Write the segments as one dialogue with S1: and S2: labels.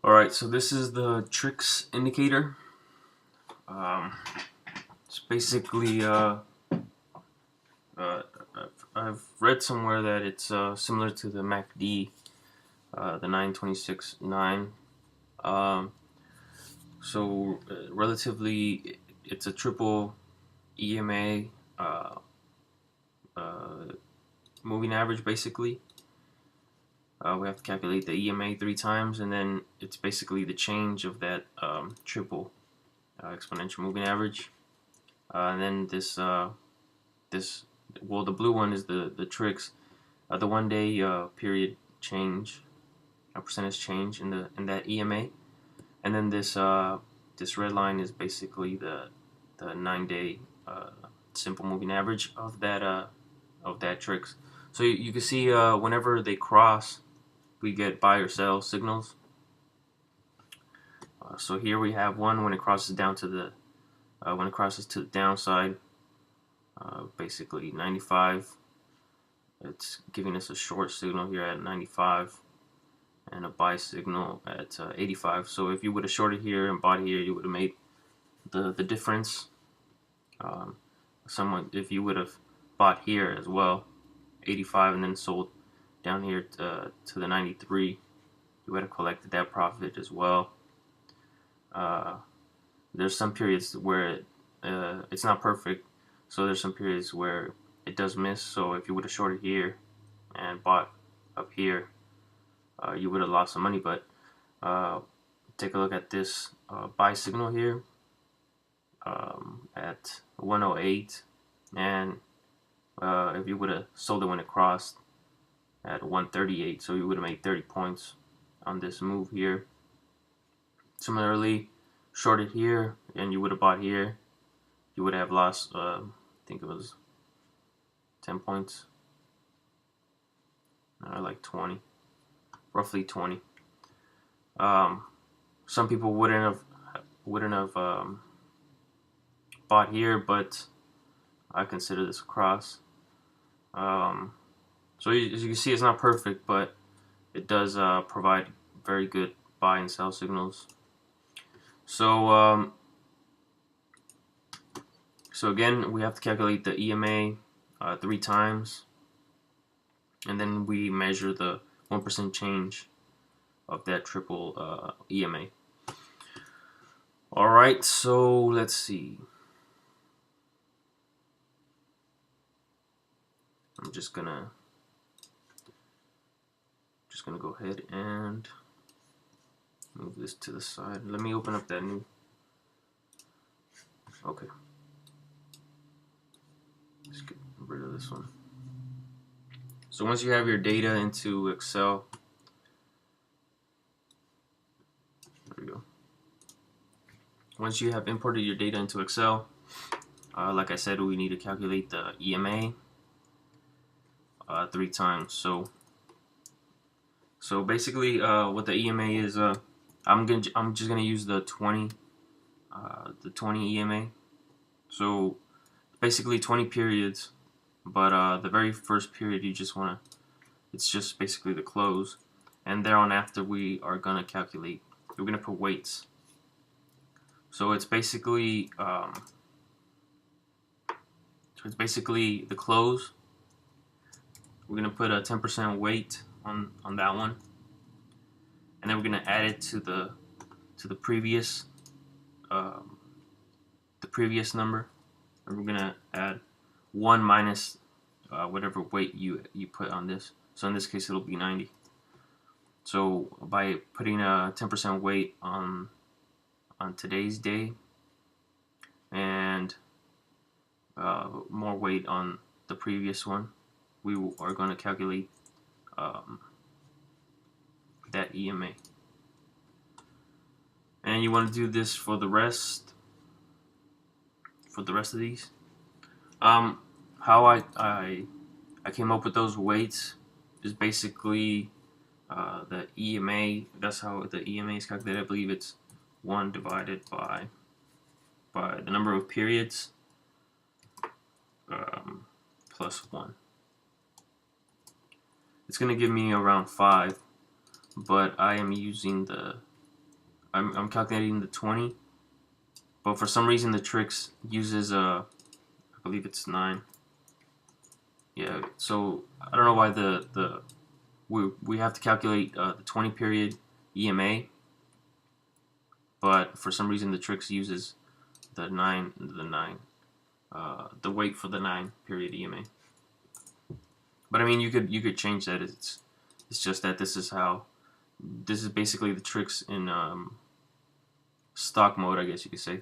S1: Alright, so this is the TRIX indicator. It's basically, I've read somewhere that it's similar to the MACD, the 926-9. Relatively, it's a triple EMA moving average, basically. We have to calculate the EMA 3 times, and then it's basically the change of that triple exponential moving average. And then the blue one is the TRIX, the 1 day period change, a percentage change in that EMA, and then this red line is basically the 9 day simple moving average of that TRIX. So you can see whenever they cross, we get buy or sell signals. So here we have one when it crosses down to the downside, basically 95. It's giving us a short signal here at 95 and a buy signal at 85. So if you would have shorted here and bought here, you would have made the difference. If you would have bought here as well, 85, and then sold down here to the 93, you would have collected that profit as well. There's some periods where it's not perfect, so there's some periods where it does miss. So if you would have shorted here and bought up here, you would have lost some money. But take a look at this buy signal here at 108, and if you would have sold it when it crossed at 138, so you would have made 30 points on this move here. Similarly, shorted here and you would have bought here, you would have lost I think it was 10 points, like 20, roughly 20. Some people wouldn't have bought here, but I consider this a cross. So as you can see, it's not perfect, but it does provide very good buy and sell signals. So again, we have to calculate the EMA 3 times, and then we measure the 1% change of that triple EMA. Alright, so let's see. I'm just gonna go ahead and move this to the side. Let me open up that new. Okay. Let's get rid of this one. So once you have your data into Excel, there we go. Once you have imported your data into Excel, like I said, we need to calculate the EMA 3 times. So basically, what the EMA is, I'm just gonna use the 20 EMA. So basically 20 periods, but the very first period it's just basically the close, and thereon after we are gonna calculate. We're gonna put weights. So it's basically the close. We're gonna put a 10% weight on that one, and then we're gonna add it to the previous number, and we're gonna add 1 minus whatever weight you put on this. So in this case, it'll be 90. So by putting a 10% weight on today's day and more weight on the previous one, we are going to calculate that EMA. And you want to do this for the rest of these. How I came up with those weights is basically the EMA. That's how the EMA is calculated. I believe it's 1 divided by the number of periods plus 1. It's going to give me around 5, but I am using the I'm calculating the 20, but for some reason the TRIX uses I believe it's 9. Yeah, so I don't know why we have to calculate the 20 period EMA, but for some reason the TRIX uses the 9 the weight for the 9 period EMA. But I mean, you could change that. It's just that this is basically the TRIX in stock mode, I guess you could say.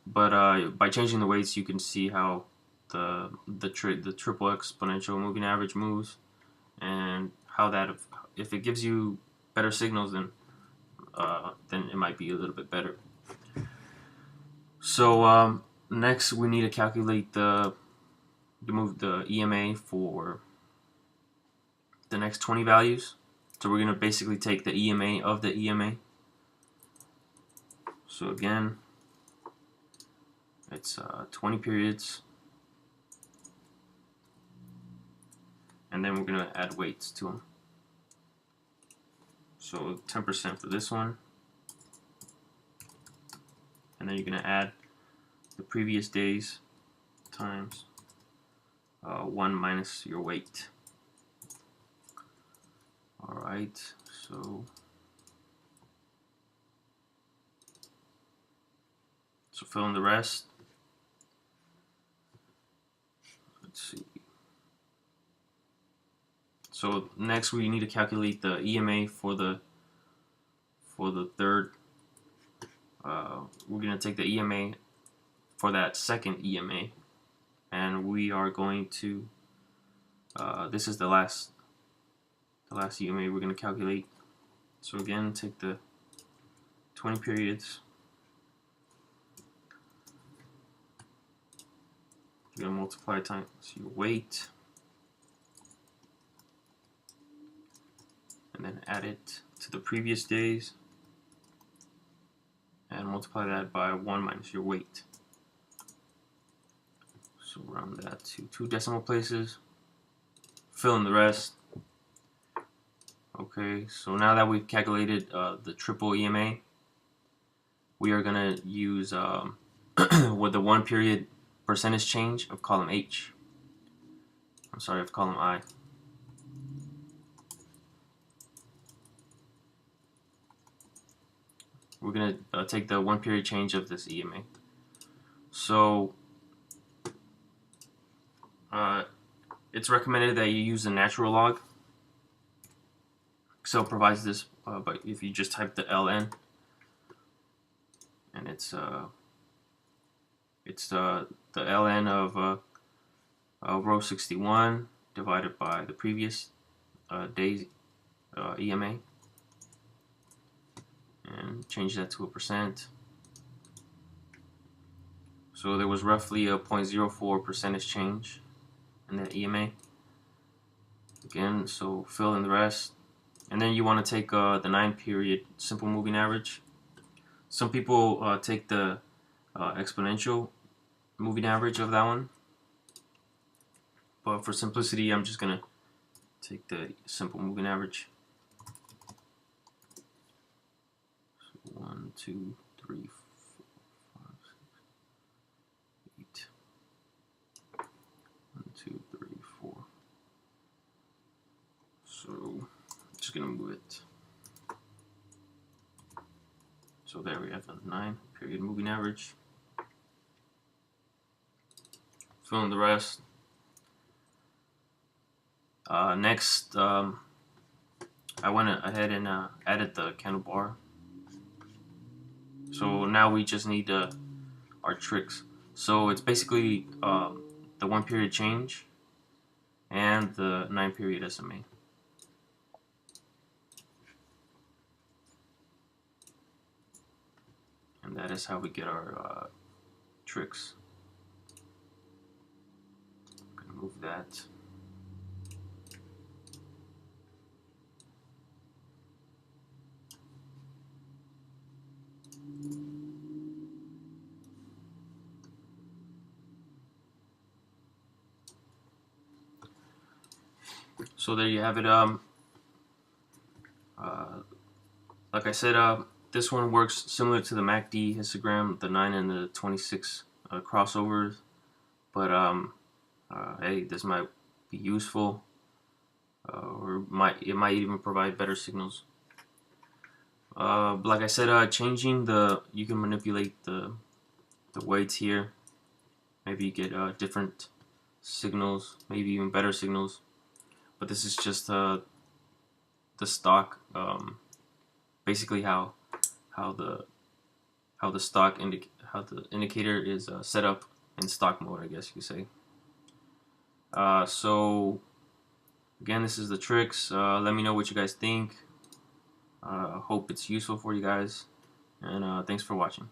S1: But by changing the weights, you can see how the triple exponential moving average moves, and how that if it gives you better signals, then it might be a little bit better. So next we need to calculate the EMA for the next 20 values. So we're going to basically take the EMA of the EMA. So again, it's 20 periods, and then we're going to add weights to them. So 10% for this one, and then you're going to add the previous days times 1 minus your weight. Alright, so fill in the rest. Let's see. So next we need to calculate the EMA for the third. We're going to take the EMA for that second EMA, and we are going to this is the last EMA we're going to calculate. So again, take the 20 periods. You're going to multiply times your weight, and then add it to the previous days, and multiply that by 1 minus your weight. So round that to 2 decimal places. Fill in the rest. Okay, so now that we've calculated the triple EMA, we are going to use with the 1 period percentage change of column H. I'm sorry, of column I. We're going to take the 1 period change of this EMA. So it's recommended that you use the natural log. Excel provides this, but if you just type the ln, and it's the ln of row 61 divided by the previous day's EMA, and change that to a percent. So there was roughly a 0.04 percentage change in that EMA. Again, so fill in the rest. And then you want to take the 9 period simple moving average. Some people take the exponential moving average of that one, but for simplicity, I'm just going to take the simple moving average. So 1, 2, 3, 4, 5, 6, 8. 1, 2, 3, 4. So just gonna move it. So there we have the 9 period moving average. Fill in the rest. Next, I went ahead and added the candle bar. So now we just need our TRIX. So it's basically the 1 period change and the 9 period SMA. And that is how we get our TRIX. I'm gonna move that. So there you have it. Like I said, This one works similar to the MACD histogram, the 9 and the 26 crossovers, but hey, this might be useful, or it might even provide better signals. Like I said, you can manipulate the weights here. Maybe you get different signals, maybe even better signals. But this is just the stock, basically how the indicator is set up in stock mode, I guess you could say. So again, this is the TRIX. Let me know what you guys think. Hope it's useful for you guys, and thanks for watching.